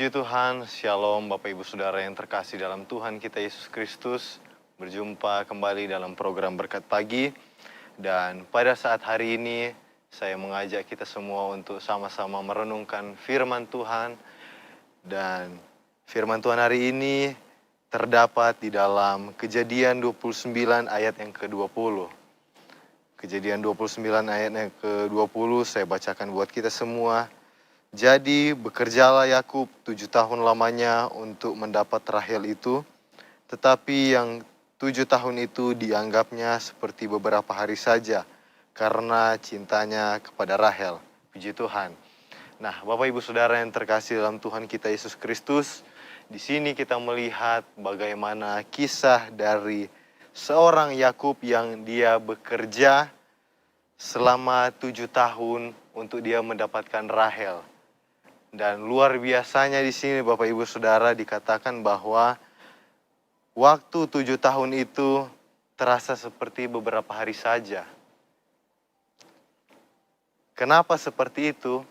Puji Tuhan, Shalom Bapak Ibu Saudara yang terkasih dalam Tuhan kita Yesus Kristus. Berjumpa kembali dalam program Berkat Pagi. Dan pada saat hari ini, saya mengajak kita semua untuk sama-sama merenungkan firman Tuhan. Dan firman Tuhan hari ini terdapat di dalam Kejadian 29 ayat yang ke-20. Kejadian 29 ayat yang ke-20 saya bacakan buat kita semua. Jadi bekerjalah Yakub 7 tahun lamanya untuk mendapat Rahel itu, tetapi yang 7 tahun itu dianggapnya seperti beberapa hari saja karena cintanya kepada Rahel. Puji Tuhan. Nah, Bapak Ibu Saudara yang terkasih dalam Tuhan kita Yesus Kristus, di sini kita melihat bagaimana kisah dari seorang Yakub yang dia bekerja selama 7 tahun untuk dia mendapatkan Rahel. Dan luar biasanya di sini Bapak Ibu Saudara dikatakan bahwa waktu 7 tahun itu terasa seperti beberapa hari saja. Kenapa seperti itu?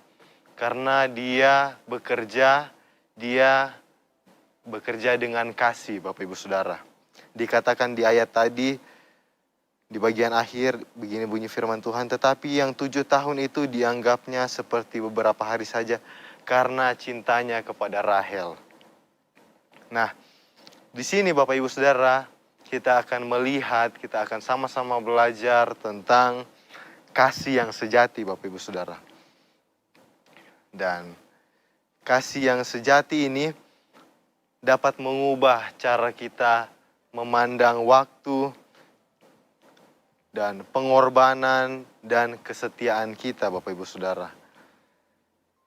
Karena dia bekerja dengan kasih Bapak Ibu Saudara. Dikatakan di ayat tadi, di bagian akhir begini bunyi firman Tuhan, tetapi yang 7 tahun itu dianggapnya seperti beberapa hari saja karena cintanya kepada Rahel. Nah, di sini Bapak Ibu Saudara, kita akan melihat, kita akan sama-sama belajar tentang kasih yang sejati Bapak Ibu Saudara. Dan kasih yang sejati ini dapat mengubah cara kita memandang waktu dan pengorbanan dan kesetiaan kita Bapak Ibu Saudara.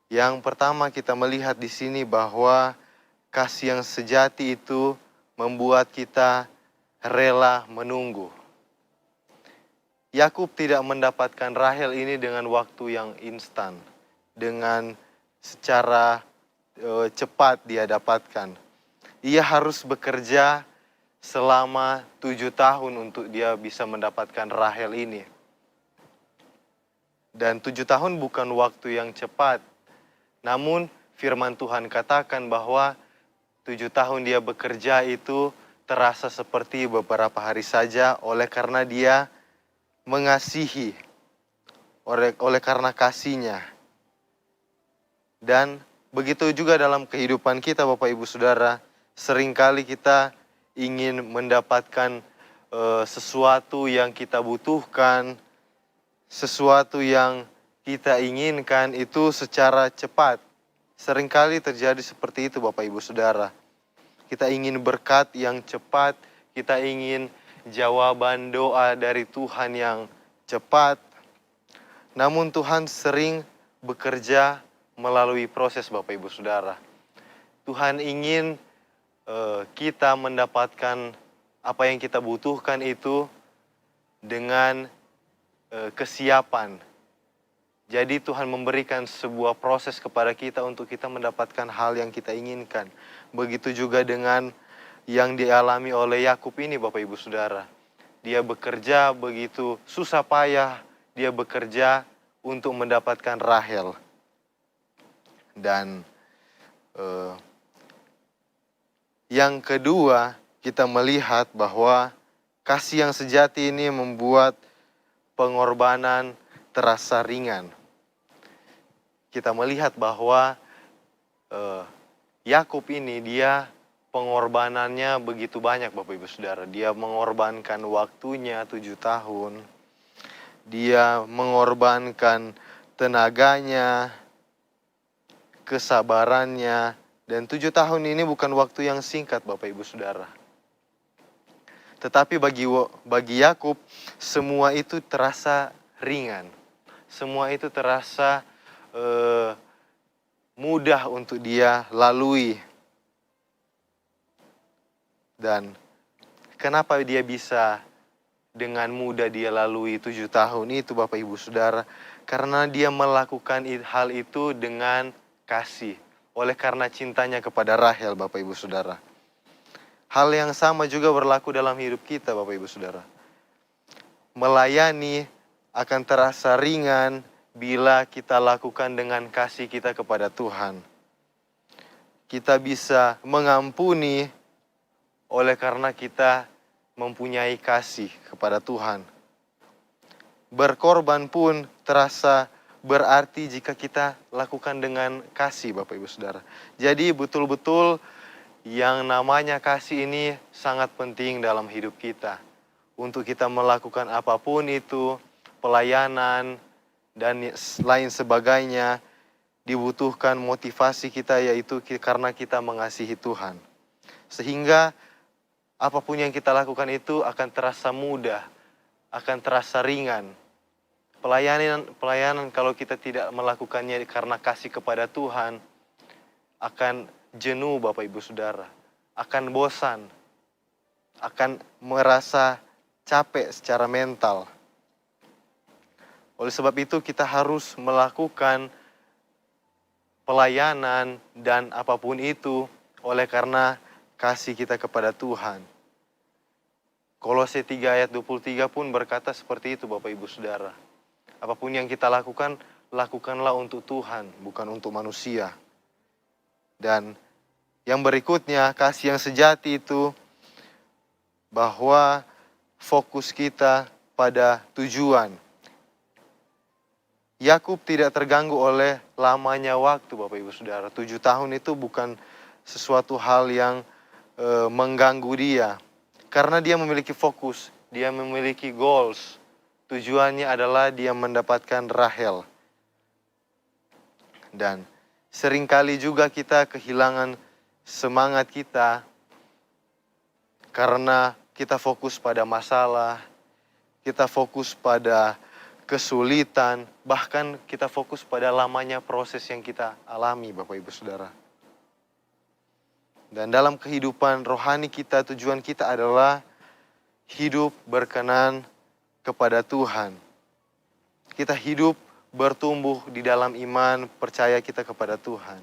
Yang pertama kita melihat di sini bahwa kasih yang sejati itu membuat kita rela menunggu. Yakub tidak mendapatkan Rahel ini dengan waktu yang instan, dengan secara cepat dia dapatkan. Ia harus bekerja selama 7 tahun untuk dia bisa mendapatkan Rahel ini. Dan 7 tahun bukan waktu yang cepat. Namun firman Tuhan katakan bahwa 7 tahun dia bekerja itu terasa seperti beberapa hari saja oleh karena dia mengasihi, oleh karena kasihnya. Dan begitu juga dalam kehidupan kita Bapak Ibu Saudara, seringkali kita ingin mendapatkan sesuatu yang kita butuhkan, sesuatu yang kita inginkan itu secara cepat. Seringkali terjadi seperti itu Bapak Ibu Saudara. Kita ingin berkat yang cepat, kita ingin jawaban doa dari Tuhan yang cepat. Namun Tuhan sering bekerja melalui proses Bapak Ibu Saudara. Tuhan ingin kita mendapatkan apa yang kita butuhkan itu dengan kesiapan. Jadi Tuhan memberikan sebuah proses kepada kita untuk kita mendapatkan hal yang kita inginkan. Begitu juga dengan yang dialami oleh Yakub ini Bapak Ibu Saudara. Dia bekerja begitu susah payah, dia bekerja untuk mendapatkan Rahel. Dan yang kedua, kita melihat bahwa kasih yang sejati ini membuat pengorbanan terasa ringan. Kita melihat bahwa Yakub ini dia pengorbanannya begitu banyak Bapak Ibu Saudara. Dia mengorbankan waktunya 7 tahun. Dia mengorbankan tenaganya, kesabarannya. Dan 7 tahun ini bukan waktu yang singkat Bapak Ibu Saudara. Tetapi bagi Yakub semua itu terasa ringan. Semua itu terasa mudah untuk dia lalui. Dan kenapa dia bisa dengan mudah dia lalui 7 tahun itu Bapak Ibu Saudara? Karena dia melakukan hal itu dengan kasih. Oleh karena cintanya kepada Rahel Bapak Ibu Saudara. Hal yang sama juga berlaku dalam hidup kita Bapak Ibu Saudara. Melayani akan terasa ringan bila kita lakukan dengan kasih kita kepada Tuhan. Kita bisa mengampuni oleh karena kita mempunyai kasih kepada Tuhan. Berkorban pun terasa berarti jika kita lakukan dengan kasih, Bapak Ibu Saudara. Jadi betul-betul yang namanya kasih ini sangat penting dalam hidup kita. Untuk kita melakukan apapun itu, pelayanan dan lain sebagainya, dibutuhkan motivasi kita, yaitu karena kita mengasihi Tuhan. Sehingga apapun yang kita lakukan itu akan terasa mudah, akan terasa ringan. Pelayanan kalau kita tidak melakukannya karena kasih kepada Tuhan, akan jenuh Bapak Ibu Saudara, akan bosan, akan merasa capek secara mental. Oleh sebab itu kita harus melakukan pelayanan dan apapun itu oleh karena kasih kita kepada Tuhan. Kolose 3 ayat 23 pun berkata seperti itu Bapak Ibu Saudara. Apapun yang kita lakukan, lakukanlah untuk Tuhan, bukan untuk manusia. Dan yang berikutnya, kasih yang sejati itu bahwa fokus kita pada tujuan. Yakub tidak terganggu oleh lamanya waktu Bapak Ibu Saudara. 7 tahun itu bukan sesuatu hal yang mengganggu dia. Karena dia memiliki fokus, dia memiliki goals. Tujuannya adalah dia mendapatkan Rahel. Dan seringkali juga kita kehilangan semangat kita karena kita fokus pada masalah, kita fokus pada kesulitan, bahkan kita fokus pada lamanya proses yang kita alami Bapak Ibu Saudara. Dan dalam kehidupan rohani kita, tujuan kita adalah hidup berkenan kepada Tuhan. Kita hidup bertumbuh di dalam iman, percaya kita kepada Tuhan.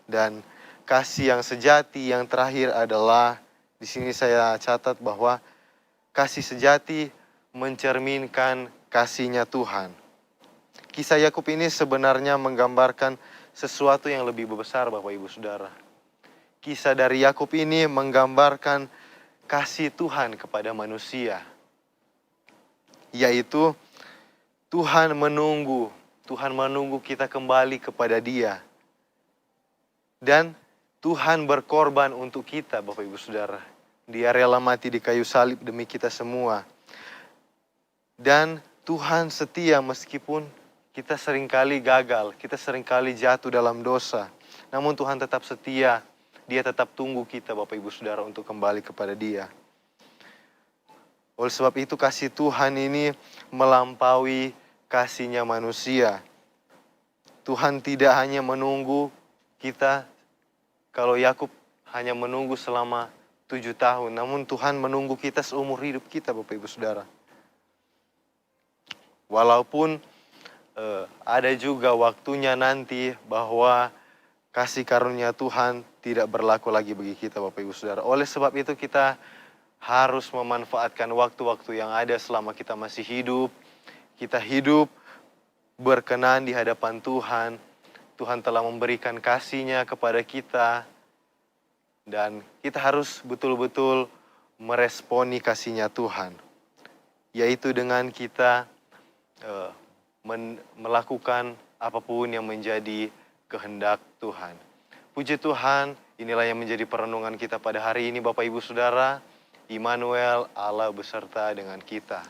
Dan kasih yang sejati yang terakhir adalah, di sini saya catat bahwa kasih sejati mencerminkan kasihnya Tuhan. Kisah Yakub ini sebenarnya menggambarkan sesuatu yang lebih besar Bapak Ibu Saudara. Kisah dari Yakub ini menggambarkan kasih Tuhan kepada manusia. Yaitu Tuhan menunggu kita kembali kepada Dia. Dan Tuhan berkorban untuk kita Bapak Ibu Saudara. Dia rela mati di kayu salib demi kita semua. Dan Tuhan setia meskipun kita seringkali gagal, kita seringkali jatuh dalam dosa. Namun Tuhan tetap setia, Dia tetap tunggu kita Bapak Ibu Saudara untuk kembali kepada Dia. Oleh sebab itu kasih Tuhan ini melampaui kasihnya manusia. Tuhan tidak hanya menunggu kita, kalau Yakub hanya menunggu selama 7 tahun. Namun Tuhan menunggu kita seumur hidup kita Bapak Ibu Saudara. Walaupun ada juga waktunya nanti bahwa kasih karunia Tuhan tidak berlaku lagi bagi kita Bapak Ibu Saudara. Oleh sebab itu kita harus memanfaatkan waktu-waktu yang ada selama kita masih hidup. Kita hidup berkenan di hadapan Tuhan. Tuhan telah memberikan kasih-Nya kepada kita. Dan kita harus betul-betul meresponi kasih-Nya Tuhan. Yaitu dengan kita melakukan apapun yang menjadi kehendak Tuhan. Puji Tuhan, inilah yang menjadi perenungan kita pada hari ini Bapak Ibu Saudara. Immanuel, Allah beserta dengan kita.